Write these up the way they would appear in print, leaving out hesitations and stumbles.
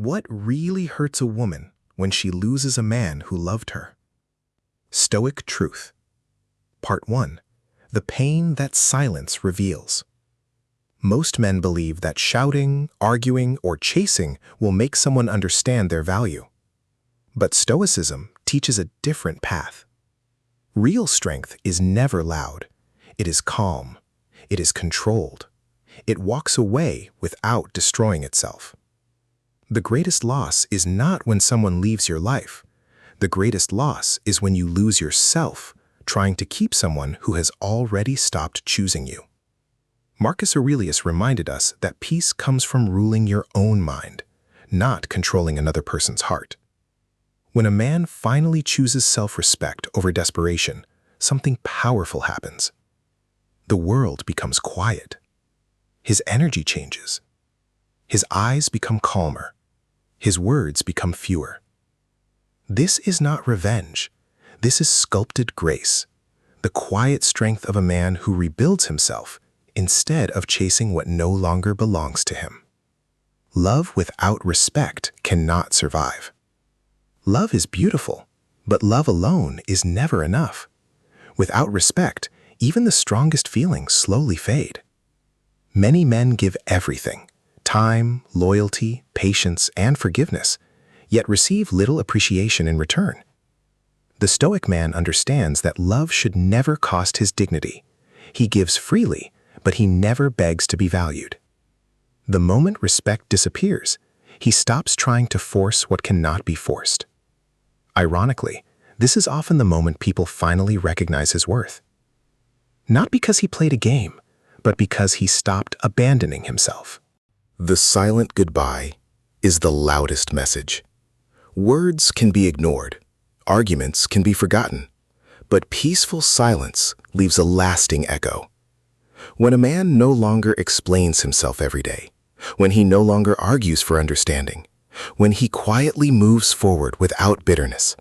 What really hurts a woman when she loses a man who loved her? Stoic Truth. Part 1. The pain that silence reveals. Most men believe that shouting, arguing, or chasing will make someone understand their value. But Stoicism teaches a different path. Real strength is never loud. It is calm. It is controlled. It walks away without destroying itself. The greatest loss is not when someone leaves your life. The greatest loss is when you lose yourself trying to keep someone who has already stopped choosing you. Marcus Aurelius reminded us that peace comes from ruling your own mind, not controlling another person's heart. When a man finally chooses self-respect over desperation, something powerful happens. The world becomes quiet. His energy changes. His eyes become calmer. His words become fewer. This is not revenge. This is sculpted grace, the quiet strength of a man who rebuilds himself instead of chasing what no longer belongs to him. Love without respect cannot survive. Love is beautiful, but love alone is never enough. Without respect, even the strongest feelings slowly fade. Many men give everything, time, loyalty, patience, and forgiveness, yet receive little appreciation in return. The Stoic man understands that love should never cost his dignity. He gives freely, but he never begs to be valued. The moment respect disappears, he stops trying to force what cannot be forced. Ironically, this is often the moment people finally recognize his worth. Not because he played a game, but because he stopped abandoning himself. The silent goodbye is the loudest message. Words can be ignored, arguments can be forgotten, but peaceful silence leaves a lasting echo. When a man no longer explains himself every day, when he no longer argues for understanding, when he quietly moves forward without bitterness,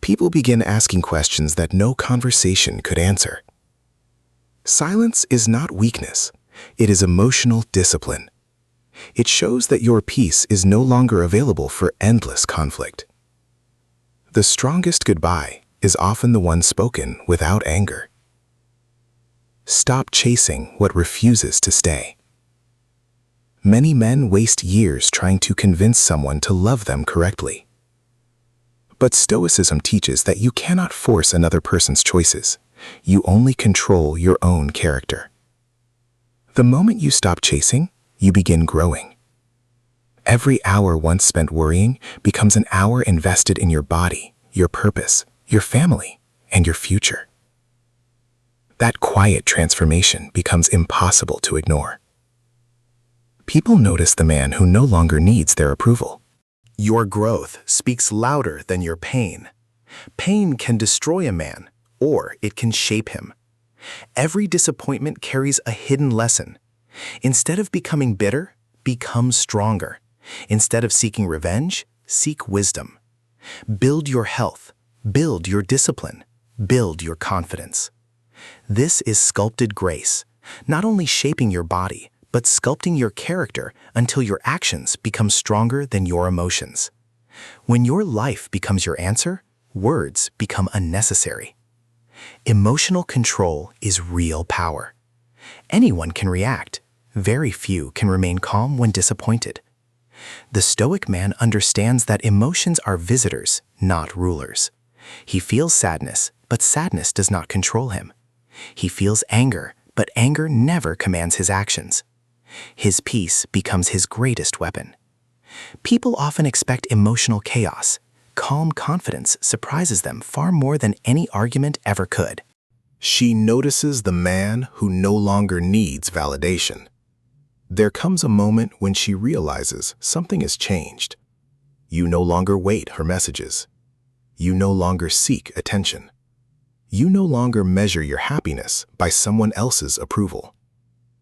people begin asking questions that no conversation could answer. Silence is not weakness, it is emotional discipline. It shows that your peace is no longer available for endless conflict. The strongest goodbye is often the one spoken without anger. Stop chasing what refuses to stay. Many men waste years trying to convince someone to love them correctly. But Stoicism teaches that you cannot force another person's choices. You only control your own character. The moment you stop chasing, you begin growing. Every hour once spent worrying becomes an hour invested in your body, your purpose, your family, and your future. That quiet transformation becomes impossible to ignore. People notice the man who no longer needs their approval. Your growth speaks louder than your pain. Pain can destroy a man, or it can shape him. Every disappointment carries a hidden lesson. Instead of becoming bitter, become stronger. Instead of seeking revenge, seek wisdom. Build your health, build your discipline, build your confidence. This is sculpted grace, not only shaping your body, but sculpting your character until your actions become stronger than your emotions. When your life becomes your answer, words become unnecessary. Emotional control is real power. Anyone can react. Very few can remain calm when disappointed. The Stoic man understands that emotions are visitors, not rulers. He feels sadness, but sadness does not control him. He feels anger, but anger never commands his actions. His peace becomes his greatest weapon. People often expect emotional chaos. Calm confidence surprises them far more than any argument ever could. She notices the man who no longer needs validation. There comes a moment when she realizes something has changed. You no longer wait her messages. You no longer seek attention. You no longer measure your happiness by someone else's approval.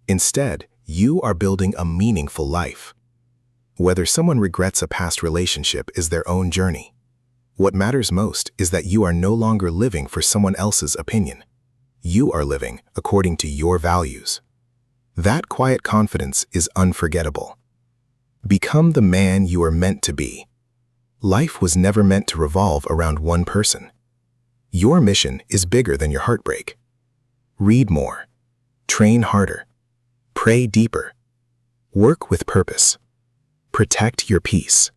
Instead, you are building a meaningful life. Whether someone regrets a past relationship is their own journey. What matters most is that you are no longer living for someone else's opinion. You are living according to your values. That quiet confidence is unforgettable. Become the man you are meant to be. Life was never meant to revolve around one person. Your mission is bigger than your heartbreak. Read more. Train harder. Pray deeper. Work with purpose. Protect your peace.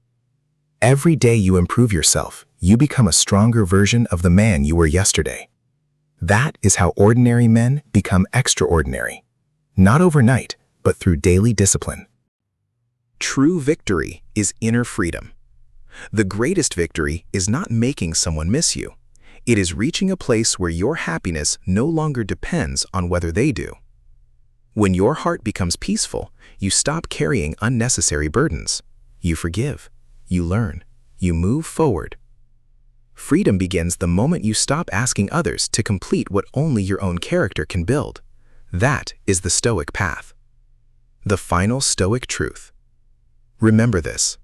Every day you improve yourself, you become a stronger version of the man you were yesterday. That is how ordinary men become extraordinary. Not overnight, but through daily discipline. True victory is inner freedom. The greatest victory is not making someone miss you. It is reaching a place where your happiness no longer depends on whether they do. When your heart becomes peaceful, you stop carrying unnecessary burdens. You forgive. You learn. You move forward. Freedom begins the moment you stop asking others to complete what only your own character can build. That is the Stoic path. The final Stoic truth. Remember this.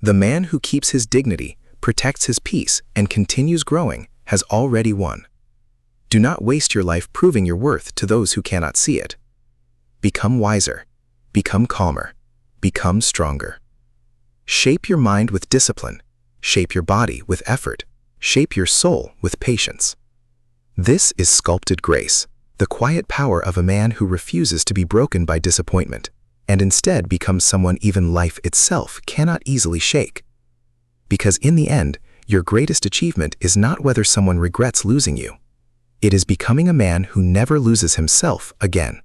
The man who keeps his dignity, protects his peace, and continues growing has already won. Do not waste your life proving your worth to those who cannot see it. Become wiser. Become calmer. Become stronger. Shape your mind with discipline. Shape your body with effort. Shape your soul with patience. This is Sculpted Grace, the quiet power of a man who refuses to be broken by disappointment, and instead becomes someone even life itself cannot easily shake. Because in the end, your greatest achievement is not whether someone regrets losing you. It is becoming a man who never loses himself again.